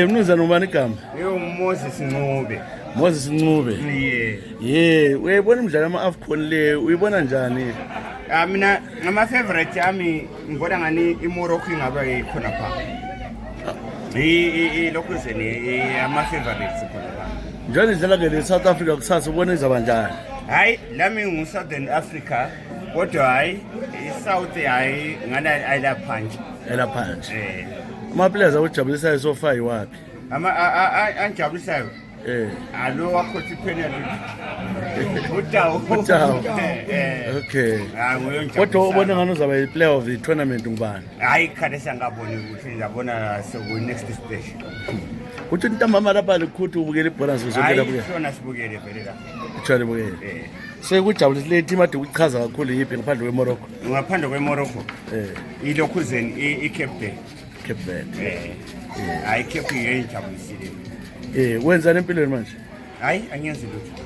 Mnumzane ubani igama? UMoses Ncube. Moses Ncube. Uyayibona imidlalo ama-AFCON le uyibona njani? Mina ngama-favorite ami ngibona ngani iMorocco ingaba ikhona pha. Lokhuzeni ama-favorites khona pha. Njalo idlala-ke le-South Africa kusasa ubona izaba njani? Hayi, lami ngu-Southern Africa, kodwa hayi i-South hayi ngani ayilaphansi. Elaphansi. Ama-players akujabulisayo so far iwaphi? Angijabulisayo? Alo wakhothi penalty. Utawo. Okay. Kodwa ubona ngani uzaba yi-player of the tournament ngubani? Hayi khade sangaboni ukuthi ngizabona seku-next stage. Uthi ntambama lapha likhuthu ubukela ibhola sizokela buya. Hayi, sona sibukele vele la. Uthwale bukele. Sekujabulisa le team ade ukuchaza kakhulu yipi ngaphandle kweMorocco. Ngaphandle kweMorocco. Ilokhuzeni iCape Verde. Cape Verde. Hayi Cape iyajabulisile. Wenzani empilweni manje? Hayi angiyenzi lutho.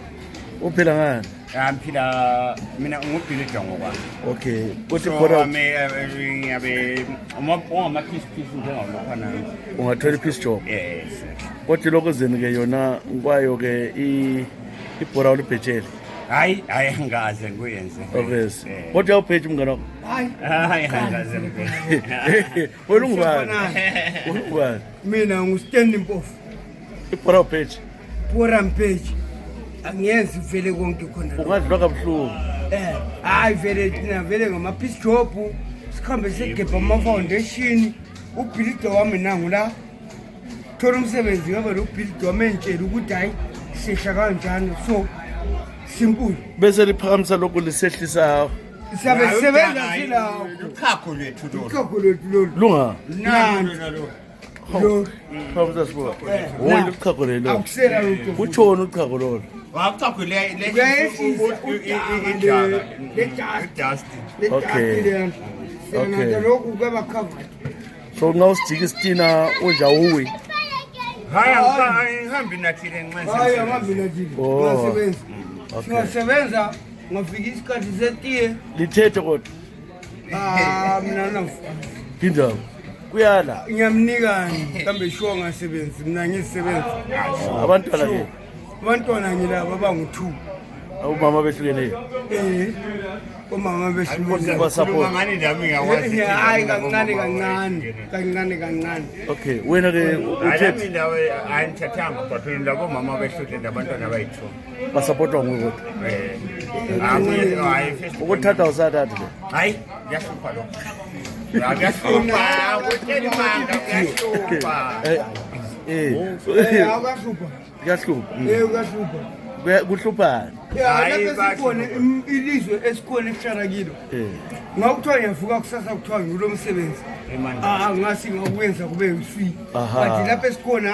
Uphila ngani? Ngiphila mina ngubhilida ngokwami. Okay. Kuthi bora ngiyabe ongama-peace njengalokhana. Ungathola i-peace job. Yes. Kodwa lokhuzeni ke yona kwayo ke ibhora ulibhetshele. Hayi angaze ngiyenze. Okay. Kodwa uyawuphethe umngane wakho? Hayi angaze ngiyenze. Wena ungubani? Ungubani? Mina nguStandi Mpofu. Ibhora uphethe. Bora mphethe. Angiyenzi vele konke khona. Ungadlula kabuhlungu. Hayi vele thina vele ngama-peace job sikhambe segebha ama-foundation. Ubhilida wami nangu la. Thola umsebenzi ngoba lo bhilida wami entshela ukuthi hayi sihla kanjani so simple. Bese liphakamisa lokhu lisehlisa. Siyabe sisebenza silawo. Ukhakho lwethu lolu. Ukhakho lwethu lolu. Lunga. Nalo. Lo. Phamisa sibuka. Woyini uchago lelo. Akusela lokho. Kutshona uchago lolo. Wachago le dust. Okay. Sena lokhu kwaba covered. So ngawusijika isitina unja uwi. Hayi ngihambi nathi le nxenze. Hayi ahambi nathi. Ngasebenza. Ngasebenza ngafika isikhathi setiye. Lithethe kodwa. Mina nafu. Phinda. Kuyala. Ngiyamnikani kambe sho ngasebenzi mina ngisebenza. Abantwana ke. Abantwana ngilabo abangu2. Umama behlukeneyo. Umama behlukene. Basupport. Ngani ndami ngiyawazi. Hayi kancane. Okay, wena ke uthethe indawo ayinthathanga but labo mama behlukene abantwana bayithu. Basupportwa nguwe kodwa. Hayi Ukuthatha usathatha le. hayi ngiyashupha lo. Ngiyashupha ukuthi manga ngiyashupha. Awukashupha. Kuyahlupha. Ukashupha. Kuhluphana. Lapha sikhona ilizwe esikhona esihlala kilo. Ngakuthiwa ngiyavuka kusasa kuthiwa ngilo msebenzi. Ngasi ngakwenza kube u3. Kanti lapha esikhona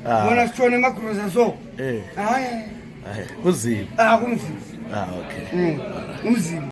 bona sitshone emagrosa so. Hayi. Kunzima. Kunzima. Okay. Kunzima.